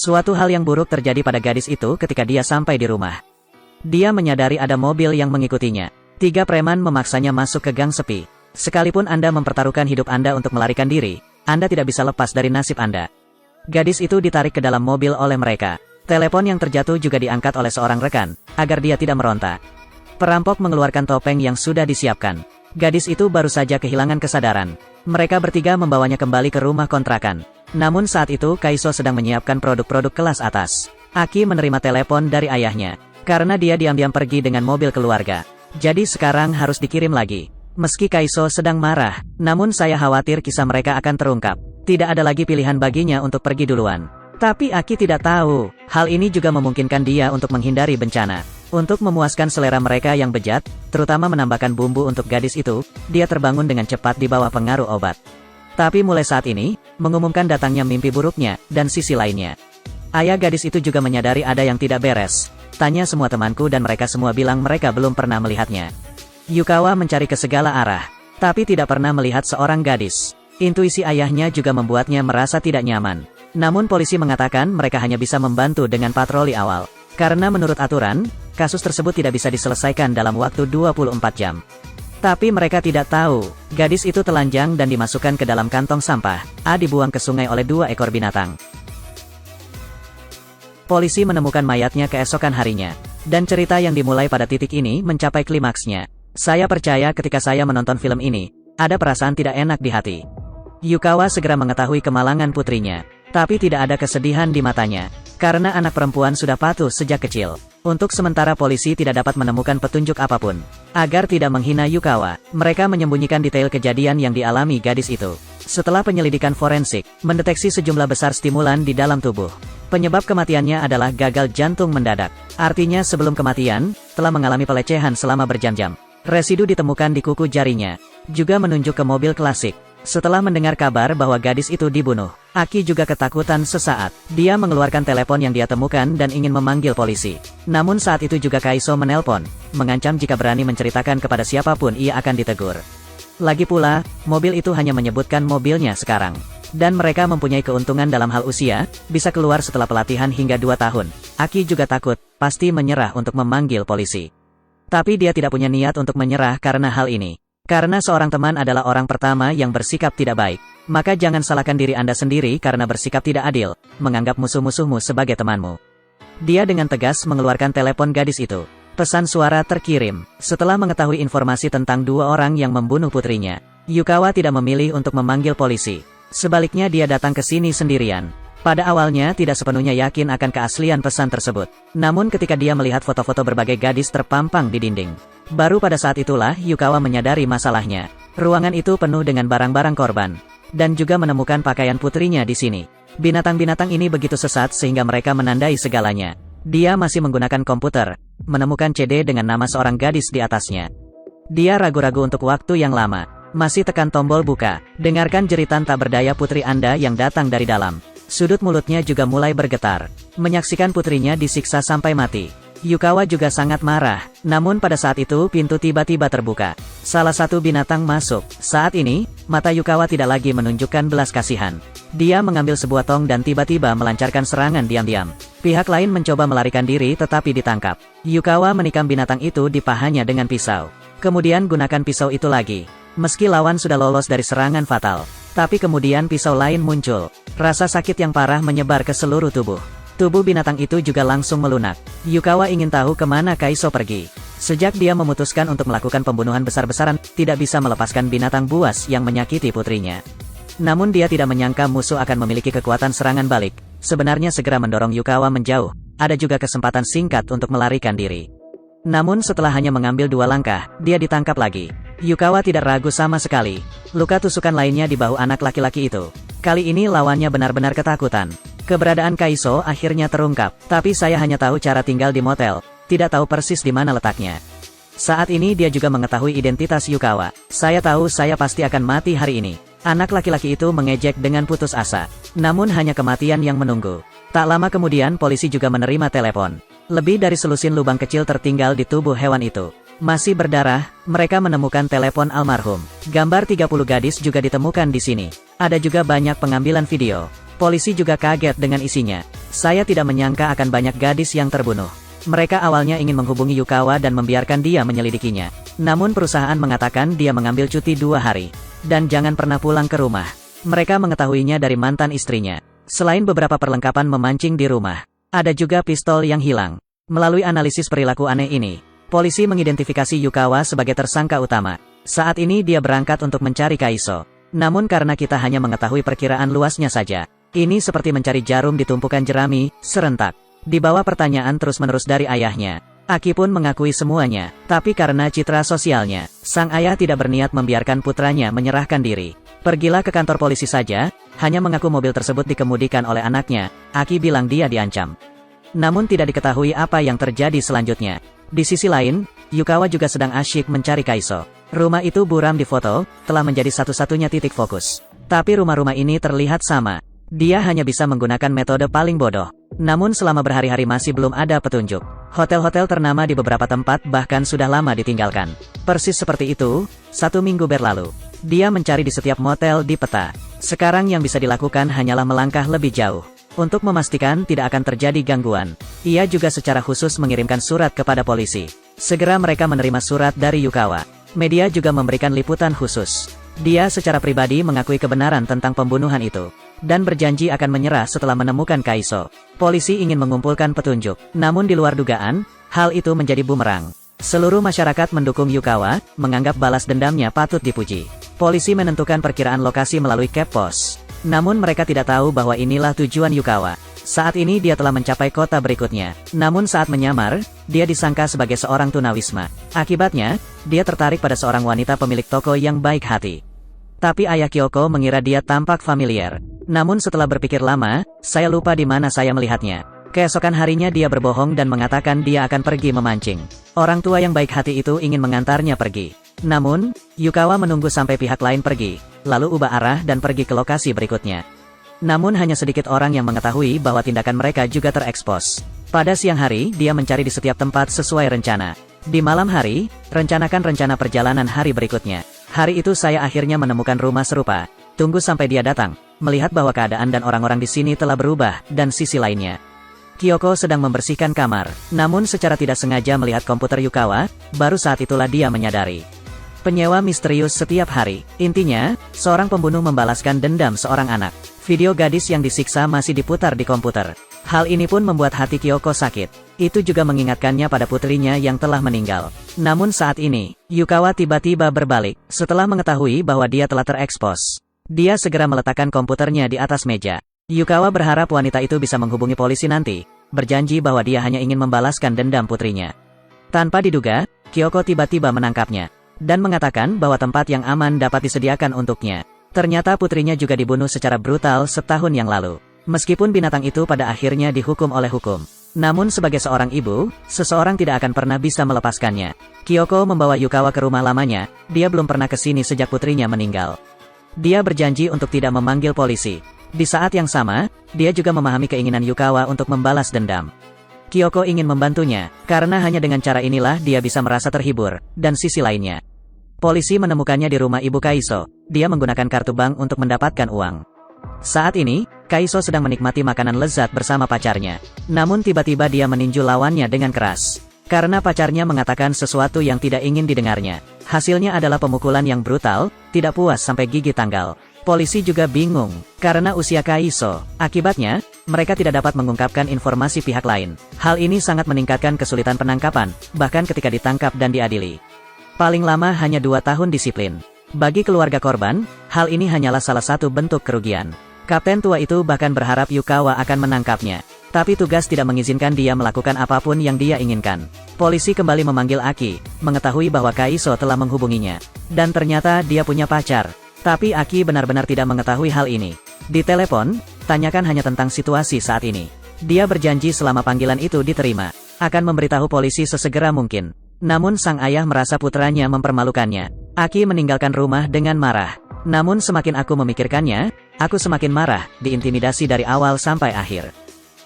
Suatu hal yang buruk terjadi pada gadis itu ketika dia sampai di rumah. Dia menyadari ada mobil yang mengikutinya. 3 preman memaksanya masuk ke gang sepi. Sekalipun Anda mempertaruhkan hidup Anda untuk melarikan diri, Anda tidak bisa lepas dari nasib Anda. Gadis itu ditarik ke dalam mobil oleh mereka. Telepon yang terjatuh juga diangkat oleh seorang rekan, agar dia tidak meronta. Perampok mengeluarkan topeng yang sudah disiapkan. Gadis itu baru saja kehilangan kesadaran. Mereka bertiga membawanya kembali ke rumah kontrakan. Namun saat itu Kaiso sedang menyiapkan produk-produk kelas atas. Aki menerima telepon dari ayahnya, karena dia diam-diam pergi dengan mobil keluarga. Jadi sekarang harus dikirim lagi. Meski Kaiso sedang marah, namun saya khawatir kisah mereka akan terungkap. Tidak ada lagi pilihan baginya untuk pergi duluan. Tapi Aki tidak tahu, hal ini juga memungkinkan dia untuk menghindari bencana. Untuk memuaskan selera mereka yang bejat, terutama menambahkan bumbu untuk gadis itu, dia terbangun dengan cepat di bawah pengaruh obat. Tapi mulai saat ini, mengumumkan datangnya mimpi buruknya, dan sisi lainnya. Ayah gadis itu juga menyadari ada yang tidak beres. Tanya semua temanku dan mereka semua bilang mereka belum pernah melihatnya. Yukawa mencari ke segala arah, tapi tidak pernah melihat seorang gadis. Intuisi ayahnya juga membuatnya merasa tidak nyaman. Namun polisi mengatakan mereka hanya bisa membantu dengan patroli awal. Karena menurut aturan, kasus tersebut tidak bisa diselesaikan dalam waktu 24 jam. Tapi mereka tidak tahu, gadis itu telanjang dan dimasukkan ke dalam kantong sampah, dibuang ke sungai oleh 2 ekor binatang. Polisi menemukan mayatnya keesokan harinya. Dan cerita yang dimulai pada titik ini mencapai klimaksnya. Saya percaya ketika saya menonton film ini, ada perasaan tidak enak di hati. Yukawa segera mengetahui kemalangan putrinya. Tapi tidak ada kesedihan di matanya. Karena anak perempuan sudah patuh sejak kecil. Untuk sementara polisi tidak dapat menemukan petunjuk apapun. Agar tidak menghina Yukawa, mereka menyembunyikan detail kejadian yang dialami gadis itu. Setelah penyelidikan forensik, mendeteksi sejumlah besar stimulan di dalam tubuh. Penyebab kematiannya adalah gagal jantung mendadak. Artinya sebelum kematian, telah mengalami pelecehan selama berjam-jam. Residu ditemukan di kuku jarinya. Juga menunjuk ke mobil klasik. Setelah mendengar kabar bahwa gadis itu dibunuh, Aki juga ketakutan sesaat. Dia mengeluarkan telepon yang dia temukan dan ingin memanggil polisi. Namun saat itu juga Kaiso menelpon, mengancam jika berani menceritakan kepada siapapun ia akan ditegur. Lagi pula, mobil itu hanya menyebutkan mobilnya sekarang. Dan mereka mempunyai keuntungan dalam hal usia, bisa keluar setelah pelatihan hingga 2 tahun. Aki juga takut, pasti menyerah untuk memanggil polisi. Tapi dia tidak punya niat untuk menyerah karena hal ini. Karena seorang teman adalah orang pertama yang bersikap tidak baik. Maka jangan salahkan diri Anda sendiri karena bersikap tidak adil, menganggap musuh-musuhmu sebagai temanmu. Dia dengan tegas mengeluarkan telepon gadis itu. Pesan suara terkirim. Setelah mengetahui informasi tentang 2 orang yang membunuh putrinya, Yukawa tidak memilih untuk memanggil polisi. Sebaliknya dia datang ke sini sendirian. Pada awalnya tidak sepenuhnya yakin akan keaslian pesan tersebut. Namun ketika dia melihat foto-foto berbagai gadis terpampang di dinding, baru pada saat itulah Yukawa menyadari masalahnya. Ruangan itu penuh dengan barang-barang korban. Dan juga menemukan pakaian putrinya di sini. Binatang-binatang ini begitu sesat sehingga mereka menandai segalanya. Dia masih menggunakan komputer, menemukan CD dengan nama seorang gadis di atasnya. Dia ragu-ragu untuk waktu yang lama. Masih tekan tombol buka. Dengarkan jeritan tak berdaya putri Anda yang datang dari dalam. Sudut mulutnya juga mulai bergetar. Menyaksikan putrinya disiksa sampai mati. Yukawa juga sangat marah. Namun pada saat itu pintu tiba-tiba terbuka. Salah satu binatang masuk. Saat ini, mata Yukawa tidak lagi menunjukkan belas kasihan. Dia mengambil sebuah tong dan tiba-tiba melancarkan serangan diam-diam. Pihak lain mencoba melarikan diri tetapi ditangkap. Yukawa menikam binatang itu di pahanya dengan pisau. Kemudian gunakan pisau itu lagi. Meski lawan sudah lolos dari serangan fatal, tapi kemudian pisau lain muncul. Rasa sakit yang parah menyebar ke seluruh tubuh. Tubuh binatang itu juga langsung melunak. Yukawa ingin tahu kemana Kaiso pergi. Sejak dia memutuskan untuk melakukan pembunuhan besar-besaran, tidak bisa melepaskan binatang buas yang menyakiti putrinya. Namun dia tidak menyangka musuh akan memiliki kekuatan serangan balik. Sebenarnya segera mendorong Yukawa menjauh. Ada juga kesempatan singkat untuk melarikan diri. Namun setelah hanya mengambil 2 langkah, dia ditangkap lagi. Yukawa tidak ragu sama sekali. Luka tusukan lainnya di bahu anak laki-laki itu. Kali ini lawannya benar-benar ketakutan. Keberadaan Kaiso akhirnya terungkap. Tapi saya hanya tahu cara tinggal di motel. Tidak tahu persis di mana letaknya. Saat ini dia juga mengetahui identitas Yukawa. Saya tahu saya pasti akan mati hari ini. Anak laki-laki itu mengejek dengan putus asa. Namun hanya kematian yang menunggu. Tak lama kemudian polisi juga menerima telepon. Lebih dari selusin lubang kecil tertinggal di tubuh hewan itu. Masih berdarah, mereka menemukan telepon almarhum. Gambar 30 gadis juga ditemukan di sini. Ada juga banyak pengambilan video. Polisi juga kaget dengan isinya. Saya tidak menyangka akan banyak gadis yang terbunuh. Mereka awalnya ingin menghubungi Yukawa dan membiarkan dia menyelidikinya. Namun perusahaan mengatakan dia mengambil cuti 2 hari. Dan jangan pernah pulang ke rumah. Mereka mengetahuinya dari mantan istrinya. Selain beberapa perlengkapan memancing di rumah, ada juga pistol yang hilang. Melalui analisis perilaku aneh ini, polisi mengidentifikasi Yukawa sebagai tersangka utama. Saat ini dia berangkat untuk mencari Kaiso. Namun karena kita hanya mengetahui perkiraan luasnya saja, ini seperti mencari jarum di tumpukan jerami, serentak. Di bawah pertanyaan terus-menerus dari ayahnya, Aki pun mengakui semuanya, tapi karena citra sosialnya, sang ayah tidak berniat membiarkan putranya menyerahkan diri. Pergilah ke kantor polisi saja, hanya mengaku mobil tersebut dikemudikan oleh anaknya. Aki bilang dia diancam. Namun tidak diketahui apa yang terjadi selanjutnya. Di sisi lain, Yukawa juga sedang asyik mencari Kaiso. Rumah itu buram di foto, telah menjadi satu-satunya titik fokus. Tapi rumah-rumah ini terlihat sama. Dia hanya bisa menggunakan metode paling bodoh. Namun selama berhari-hari masih belum ada petunjuk. Hotel-hotel ternama di beberapa tempat bahkan sudah lama ditinggalkan. Persis seperti itu, 1 minggu berlalu. Dia mencari di setiap motel di peta. Sekarang yang bisa dilakukan hanyalah melangkah lebih jauh. Untuk memastikan tidak akan terjadi gangguan, ia juga secara khusus mengirimkan surat kepada polisi. Segera mereka menerima surat dari Yukawa. Media juga memberikan liputan khusus. Dia secara pribadi mengakui kebenaran tentang pembunuhan itu. Dan berjanji akan menyerah setelah menemukan Kaiso. Polisi ingin mengumpulkan petunjuk. Namun di luar dugaan, hal itu menjadi bumerang. Seluruh masyarakat mendukung Yukawa, menganggap balas dendamnya patut dipuji. Polisi menentukan perkiraan lokasi melalui Kepos. Namun mereka tidak tahu bahwa inilah tujuan Yukawa. Saat ini dia telah mencapai kota berikutnya. Namun saat menyamar, dia disangka sebagai seorang tunawisma. Akibatnya, dia tertarik pada seorang wanita pemilik toko yang baik hati. Tapi ayah Kyoko mengira dia tampak familiar. Namun setelah berpikir lama, saya lupa di mana saya melihatnya. Keesokan harinya dia berbohong dan mengatakan dia akan pergi memancing. Orang tua yang baik hati itu ingin mengantarnya pergi. Namun, Yukawa menunggu sampai pihak lain pergi, lalu ubah arah dan pergi ke lokasi berikutnya. Namun hanya sedikit orang yang mengetahui bahwa tindakan mereka juga terekspos. Pada siang hari, dia mencari di setiap tempat sesuai rencana. Di malam hari, rencanakan rencana perjalanan hari berikutnya. Hari itu saya akhirnya menemukan rumah serupa. Tunggu sampai dia datang, melihat bahwa keadaan dan orang-orang di sini telah berubah, dan sisi lainnya. Kyoko sedang membersihkan kamar, namun secara tidak sengaja melihat komputer Yukawa, baru saat itulah dia menyadari. Penyewa misterius setiap hari. Intinya, seorang pembunuh membalaskan dendam seorang anak. Video gadis yang disiksa masih diputar di komputer. Hal ini pun membuat hati Kyoko sakit. Itu juga mengingatkannya pada putrinya yang telah meninggal. Namun saat ini, Yukawa tiba-tiba berbalik, setelah mengetahui bahwa dia telah terekspos. Dia segera meletakkan komputernya di atas meja. Yukawa berharap wanita itu bisa menghubungi polisi nanti, berjanji bahwa dia hanya ingin membalaskan dendam putrinya. Tanpa diduga, Kyoko tiba-tiba menangkapnya. Dan mengatakan bahwa tempat yang aman dapat disediakan untuknya. Ternyata putrinya juga dibunuh secara brutal setahun yang lalu. Meskipun binatang itu pada akhirnya dihukum oleh hukum. Namun sebagai seorang ibu, seseorang tidak akan pernah bisa melepaskannya. Kyoko membawa Yukawa ke rumah lamanya, dia belum pernah ke sini sejak putrinya meninggal. Dia berjanji untuk tidak memanggil polisi. Di saat yang sama, dia juga memahami keinginan Yukawa untuk membalas dendam. Kyoko ingin membantunya, karena hanya dengan cara inilah dia bisa merasa terhibur, dan sisi lainnya. Polisi menemukannya di rumah Ibu Kaiso. Dia menggunakan kartu bank untuk mendapatkan uang. Saat ini, Kaiso sedang menikmati makanan lezat bersama pacarnya. Namun tiba-tiba dia meninju lawannya dengan keras. Karena pacarnya mengatakan sesuatu yang tidak ingin didengarnya. Hasilnya adalah pemukulan yang brutal, tidak puas sampai gigi tanggal. Polisi juga bingung, karena usia Kaiso. Akibatnya, mereka tidak dapat mengungkapkan informasi pihak lain. Hal ini sangat meningkatkan kesulitan penangkapan, bahkan ketika ditangkap dan diadili. Paling lama hanya 2 tahun disiplin. Bagi keluarga korban, hal ini hanyalah salah satu bentuk kerugian. Kapten tua itu bahkan berharap Yukawa akan menangkapnya. Tapi tugas tidak mengizinkan dia melakukan apapun yang dia inginkan. Polisi kembali memanggil Aki, mengetahui bahwa Kaiso telah menghubunginya. Dan ternyata dia punya pacar. Tapi Aki benar-benar tidak mengetahui hal ini. Di telepon, tanyakan hanya tentang situasi saat ini. Dia berjanji selama panggilan itu diterima, akan memberitahu polisi sesegera mungkin. Namun sang ayah merasa putranya mempermalukannya. Aki meninggalkan rumah dengan marah. Namun semakin aku memikirkannya, aku semakin marah, diintimidasi dari awal sampai akhir.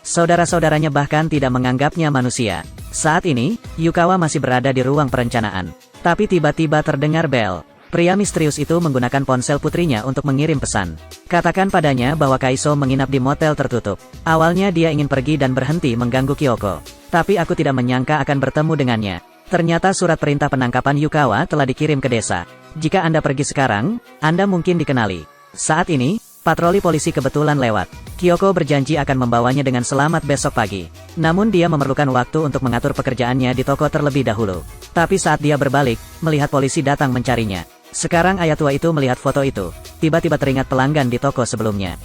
Saudara-saudaranya bahkan tidak menganggapnya manusia. Saat ini, Yukawa masih berada di ruang perencanaan. Tapi tiba-tiba terdengar bel. Pria misterius itu menggunakan ponsel putrinya untuk mengirim pesan. Katakan padanya bahwa Kaiso menginap di motel tertutup. Awalnya dia ingin pergi dan berhenti mengganggu Kyoko. Tapi aku tidak menyangka akan bertemu dengannya. Ternyata surat perintah penangkapan Yukawa telah dikirim ke desa. Jika Anda pergi sekarang, Anda mungkin dikenali. Saat ini, patroli polisi kebetulan lewat. Kyoko berjanji akan membawanya dengan selamat besok pagi. Namun dia memerlukan waktu untuk mengatur pekerjaannya di toko terlebih dahulu. Tapi saat dia berbalik, melihat polisi datang mencarinya. Sekarang ayah tua itu melihat foto itu. Tiba-tiba teringat pelanggan di toko sebelumnya.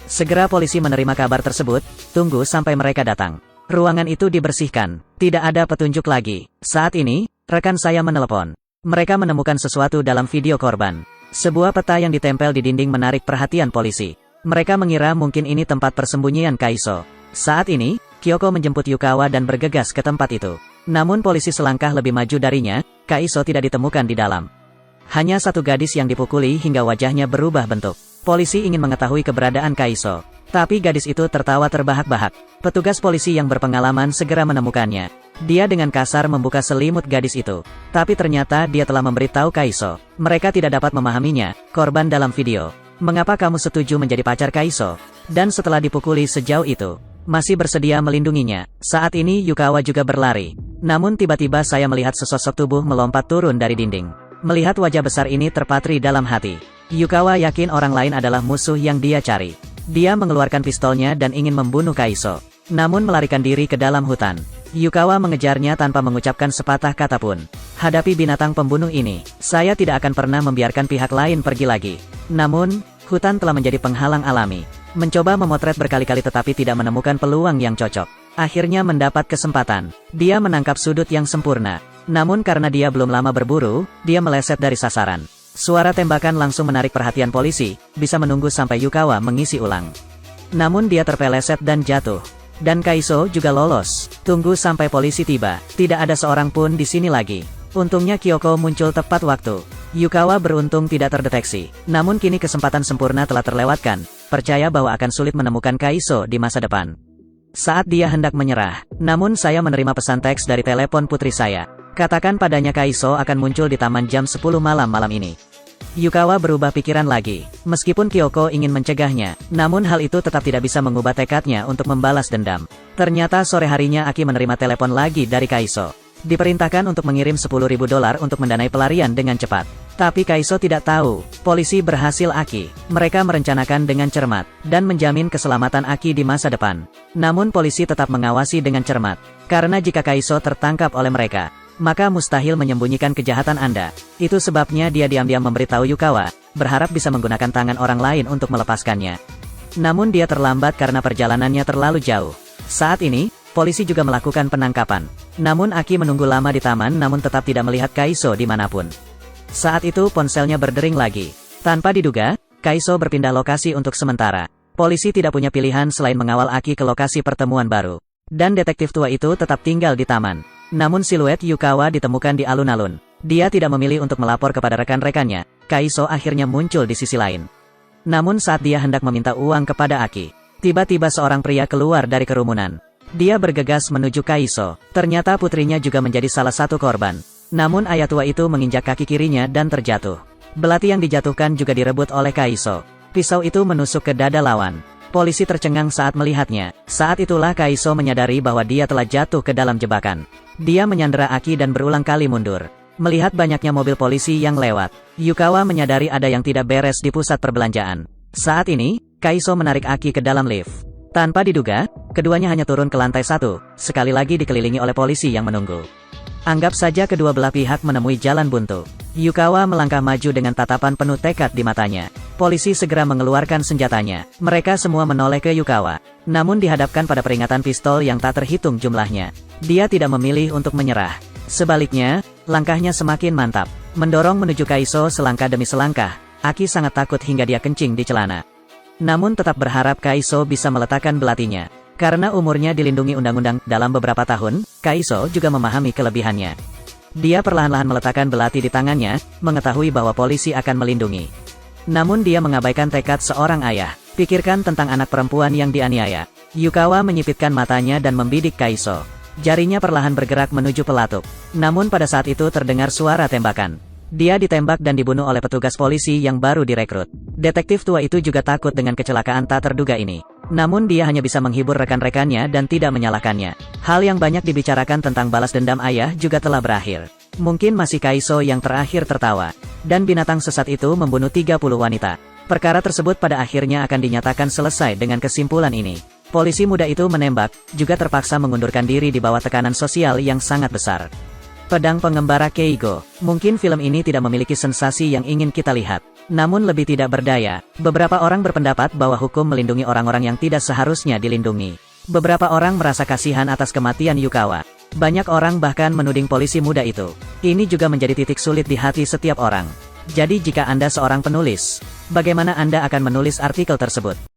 Segera polisi menerima kabar tersebut, tunggu sampai mereka datang. Ruangan itu dibersihkan, tidak ada petunjuk lagi. Saat ini, rekan saya menelepon. Mereka menemukan sesuatu dalam video korban. Sebuah peta yang ditempel di dinding menarik perhatian polisi. Mereka mengira mungkin ini tempat persembunyian Kaiso. Saat ini, Kyoko menjemput Yukawa dan bergegas ke tempat itu. Namun polisi selangkah lebih maju darinya, Kaiso tidak ditemukan di dalam. Hanya satu gadis yang dipukuli hingga wajahnya berubah bentuk. Polisi ingin mengetahui keberadaan Kaiso. Tapi gadis itu tertawa terbahak-bahak. Petugas polisi yang berpengalaman segera menemukannya. Dia dengan kasar membuka selimut gadis itu. Tapi ternyata dia telah memberitahu Kaiso. Mereka tidak dapat memahaminya, korban dalam video. Mengapa kamu setuju menjadi pacar Kaiso? Dan setelah dipukuli sejauh itu, masih bersedia melindunginya. Saat ini Yukawa juga berlari. Namun tiba-tiba saya melihat sesosok tubuh melompat turun dari dinding. Melihat wajah besar ini terpatri dalam hati. Yukawa yakin orang lain adalah musuh yang dia cari. Dia mengeluarkan pistolnya dan ingin membunuh Kaiso. Namun melarikan diri ke dalam hutan. Yukawa mengejarnya tanpa mengucapkan sepatah kata pun. Hadapi binatang pembunuh ini, saya tidak akan pernah membiarkan pihak lain pergi lagi. Namun, hutan telah menjadi penghalang alami. Mencoba memotret berkali-kali tetapi tidak menemukan peluang yang cocok. Akhirnya mendapat kesempatan. Dia menangkap sudut yang sempurna. Namun karena dia belum lama berburu, dia meleset dari sasaran. Suara tembakan langsung menarik perhatian polisi, bisa menunggu sampai Yukawa mengisi ulang. Namun dia terpeleset dan jatuh. Dan Kaiso juga lolos. Tunggu sampai polisi tiba, tidak ada seorang pun di sini lagi. Untungnya Kyoko muncul tepat waktu. Yukawa beruntung tidak terdeteksi. Namun kini kesempatan sempurna telah terlewatkan. Percaya bahwa akan sulit menemukan Kaiso di masa depan. Saat dia hendak menyerah, namun saya menerima pesan teks dari telepon putri saya. Katakan padanya Kaiso akan muncul di taman jam 10 malam ini. Yukawa berubah pikiran lagi. Meskipun Kyoko ingin mencegahnya, namun hal itu tetap tidak bisa mengubah tekadnya untuk membalas dendam. Ternyata sore harinya Aki menerima telepon lagi dari Kaiso. Diperintahkan untuk mengirim $10.000 untuk mendanai pelarian dengan cepat. Tapi Kaiso tidak tahu, polisi berhasil Aki. Mereka merencanakan dengan cermat, dan menjamin keselamatan Aki di masa depan. Namun polisi tetap mengawasi dengan cermat. Karena jika Kaiso tertangkap oleh mereka, maka mustahil menyembunyikan kejahatan Anda. Itu sebabnya dia diam-diam memberitahu Yukawa, berharap bisa menggunakan tangan orang lain untuk melepaskannya. Namun dia terlambat karena perjalanannya terlalu jauh. Saat ini, polisi juga melakukan penangkapan. Namun Aki menunggu lama di taman namun tetap tidak melihat Kaiso dimanapun. Saat itu ponselnya berdering lagi. Tanpa diduga, Kaiso berpindah lokasi untuk sementara. Polisi tidak punya pilihan selain mengawal Aki ke lokasi pertemuan baru. Dan detektif tua itu tetap tinggal di taman. Namun siluet Yukawa ditemukan di alun-alun. Dia tidak memilih untuk melapor kepada rekan-rekannya. Kaiso akhirnya muncul di sisi lain. Namun saat dia hendak meminta uang kepada Aki, tiba-tiba seorang pria keluar dari kerumunan. Dia bergegas menuju Kaiso. Ternyata putrinya juga menjadi salah satu korban. Namun ayah tua itu menginjak kaki kirinya dan terjatuh. Belati yang dijatuhkan juga direbut oleh Kaiso. Pisau itu menusuk ke dada lawan. Polisi tercengang saat melihatnya. Saat itulah Kaiso menyadari bahwa dia telah jatuh ke dalam jebakan. Dia menyandera Aki dan berulang kali mundur. Melihat banyaknya mobil polisi yang lewat, Yukawa menyadari ada yang tidak beres di pusat perbelanjaan. Saat ini, Kaiso menarik Aki ke dalam lift. Tanpa diduga, keduanya hanya turun ke lantai 1, sekali lagi dikelilingi oleh polisi yang menunggu. Anggap saja kedua belah pihak menemui jalan buntu. Yukawa melangkah maju dengan tatapan penuh tekad di matanya. Polisi segera mengeluarkan senjatanya. Mereka semua menoleh ke Yukawa. Namun dihadapkan pada peringatan pistol yang tak terhitung jumlahnya, dia tidak memilih untuk menyerah. Sebaliknya, langkahnya semakin mantap. Mendorong menuju Kaiso selangkah demi selangkah. Aki sangat takut hingga dia kencing di celana. Namun tetap berharap Kaiso bisa meletakkan belatinya. Karena umurnya dilindungi undang-undang, dalam beberapa tahun, Kaiso juga memahami kelebihannya. Dia perlahan-lahan meletakkan belati di tangannya, mengetahui bahwa polisi akan melindungi. Namun dia mengabaikan tekad seorang ayah. Pikirkan tentang anak perempuan yang dianiaya. Yukawa menyipitkan matanya dan membidik Kaiso. Jarinya perlahan bergerak menuju pelatuk. Namun pada saat itu terdengar suara tembakan. Dia ditembak dan dibunuh oleh petugas polisi yang baru direkrut. Detektif tua itu juga takut dengan kecelakaan tak terduga ini. Namun dia hanya bisa menghibur rekan-rekannya dan tidak menyalahkannya. Hal yang banyak dibicarakan tentang balas dendam ayah juga telah berakhir. Mungkin masih Kaiso yang terakhir tertawa. Dan binatang sesat itu membunuh 30 wanita. Perkara tersebut pada akhirnya akan dinyatakan selesai dengan kesimpulan ini. Polisi muda itu menembak, juga terpaksa mengundurkan diri di bawah tekanan sosial yang sangat besar. Pedang pengembara Keigo. Mungkin film ini tidak memiliki sensasi yang ingin kita lihat. Namun lebih tidak berdaya. Beberapa orang berpendapat bahwa hukum melindungi orang-orang yang tidak seharusnya dilindungi. Beberapa orang merasa kasihan atas kematian Yukawa. Banyak orang bahkan menuding polisi muda itu. Ini juga menjadi titik sulit di hati setiap orang. Jadi jika Anda seorang penulis, bagaimana Anda akan menulis artikel tersebut?